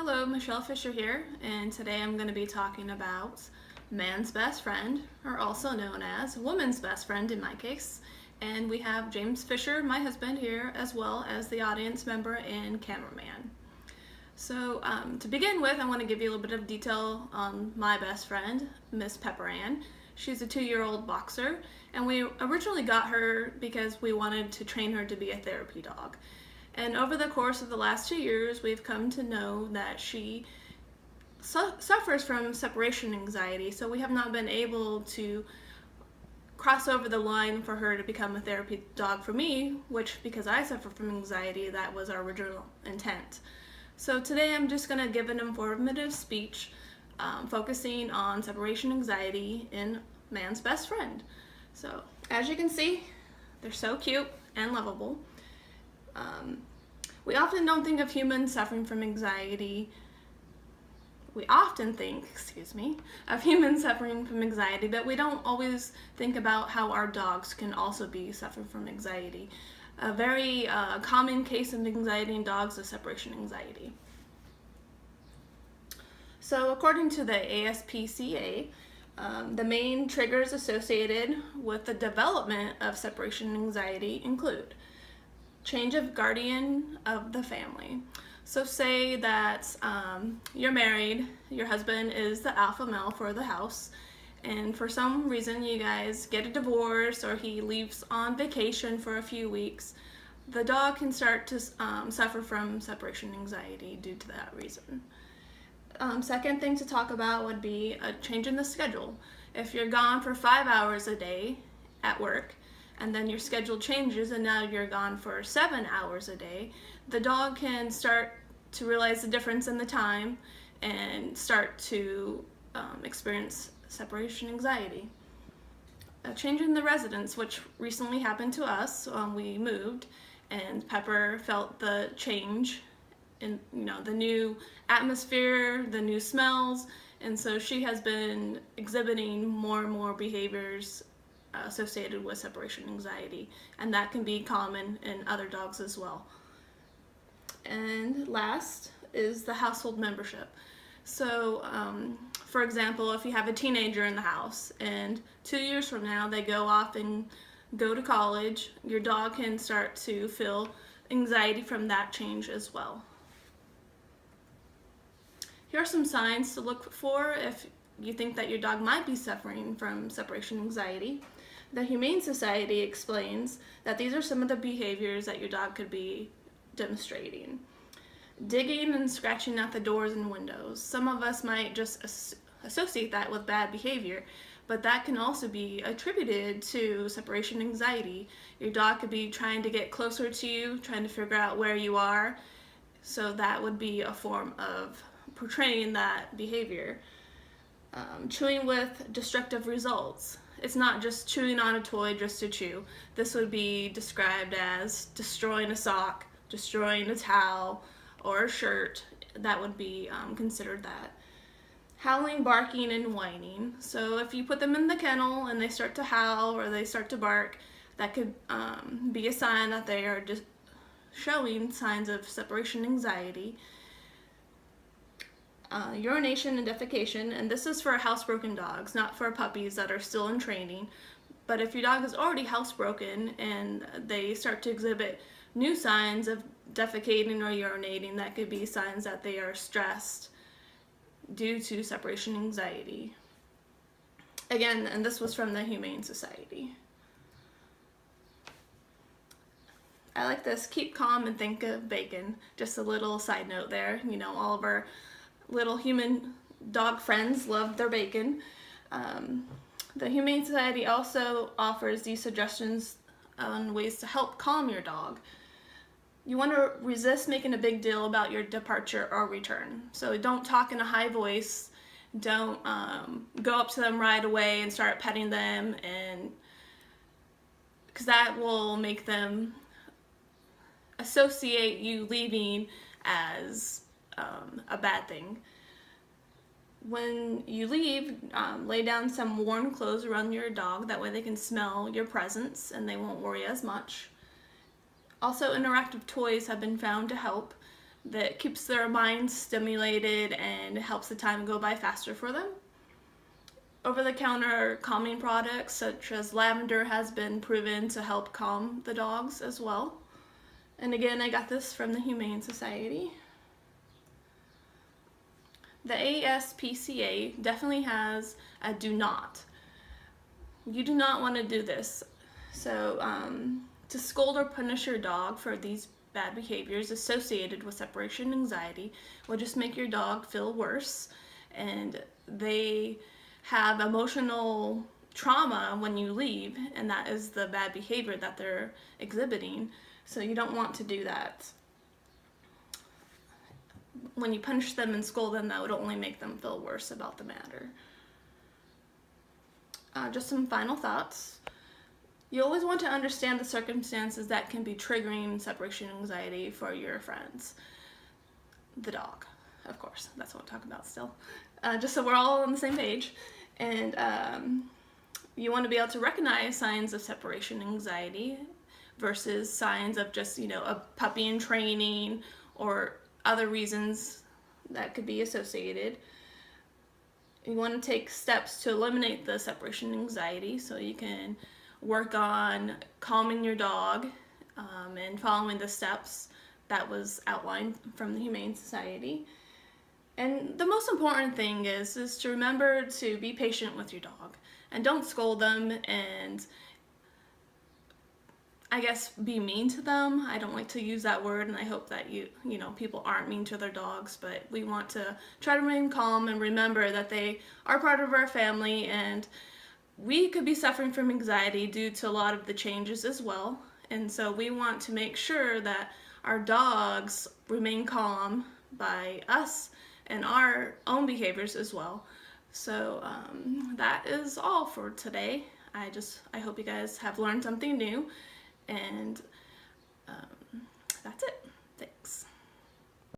Hello, Michelle Fisher here, and today I'm going to be talking about man's best friend, or also known as woman's best friend in my case. And we have James Fisher, my husband, here, as well as the audience member and cameraman. So to begin with, I want to give you a little bit of detail on my best friend, Miss Pepper Ann. She's a 2-year-old boxer, and we originally got her because we wanted to train her to be a therapy dog. And over the course of the last 2 years, we've come to know that she suffers from separation anxiety, so we have not been able to cross over the line for her to become a therapy dog for me, which, because I suffer from anxiety, that was our original intent. So today I'm just going to give an informative speech focusing on separation anxiety in man's best friend. So as you can see, they're so cute and lovable. We often don't think of humans suffering from anxiety. We often think, of humans suffering from anxiety, but we don't always think about how our dogs can also be suffering from anxiety. A very common case of anxiety in dogs is separation anxiety. So according to the ASPCA, the main triggers associated with the development of separation anxiety include change of guardian of the family. So say that you're married, your husband is the alpha male for the house, and for some reason you guys get a divorce or he leaves on vacation for a few weeks. The dog can start to suffer from separation anxiety due to that reason. Second thing to talk about would be a change in the schedule. If you're gone for 5 hours a day at work, and then your schedule changes and now you're gone for 7 hours a day, the dog can start to realize the difference in the time and start to experience separation anxiety. A change in the residence, which recently happened to us when we moved, and Pepper felt the change in the new atmosphere, the new smells, and so she has been exhibiting more and more behaviors associated with separation anxiety, and that can be common in other dogs as well. And last is the household membership. So for example, if you have a teenager in the house and 2 years from now they go off and go to college, your dog can start to feel anxiety from that change as well. Here are some signs to look for if you think that your dog might be suffering from separation anxiety. The Humane Society explains that these are some of the behaviors that your dog could be demonstrating. Digging and scratching at the doors and windows. Some of us might just associate that with bad behavior, but that can also be attributed to separation anxiety. Your dog could be trying to get closer to you, trying to figure out where you are, so that would be a form of portraying that behavior. Chewing with destructive results. It's not just chewing on a toy just to chew. This would be described as destroying a sock, destroying a towel, or a shirt. That would be considered that. Howling, barking, and whining. So if you put them in the kennel and they start to howl or they start to bark, that could be a sign that they are just showing signs of separation anxiety. Urination and defecation, and this is for housebroken dogs, not for puppies that are still in training. But if your dog is already housebroken and they start to exhibit new signs of defecating or urinating, that could be signs that they are stressed due to separation anxiety. Again, and this was from the Humane Society. I like this, keep calm and think of bacon. Just a little side note there, all of our little human dog friends love their bacon. The Humane Society also offers these suggestions on ways to help calm your dog. You want to resist making a big deal about your departure or return. So don't talk in a high voice. Don't go up to them right away and start petting them, and because that will make them associate you leaving as a bad thing. When you leave, lay down some warm clothes around your dog. That way they can smell your presence and they won't worry as much. Also, interactive toys have been found to help. that keeps their minds stimulated and helps the time go by faster for them. Over-the-counter calming products such as lavender has been proven to help calm the dogs as well. And again, I got this from the Humane Society. The ASPCA definitely has a do not. You do not want to do this. So to scold or punish your dog for these bad behaviors associated with separation anxiety will just make your dog feel worse, and they have emotional trauma when you leave, and that is the bad behavior that they're exhibiting. So you don't want to do that. When you punish them and scold them, that would only make them feel worse about the matter. Just some final thoughts. You always want to understand the circumstances that can be triggering separation anxiety for your friends. The dog, of course, that's what I'm talking about still. Just so we're all on the same page. And you want to be able to recognize signs of separation anxiety versus signs of just, a puppy in training or other reasons that could be associated. You want to take steps to eliminate the separation anxiety, so you can work on calming your dog and following the steps that was outlined from the Humane Society. And the most important thing is to remember to be patient with your dog and don't scold them and I guess be mean to them. I don't like to use that word, and I hope that people aren't mean to their dogs, but we want to try to remain calm and remember that they are part of our family, and we could be suffering from anxiety due to a lot of the changes as well. And so we want to make sure that our dogs remain calm by us and our own behaviors as well. So that is all for today. I hope you guys have learned something new, and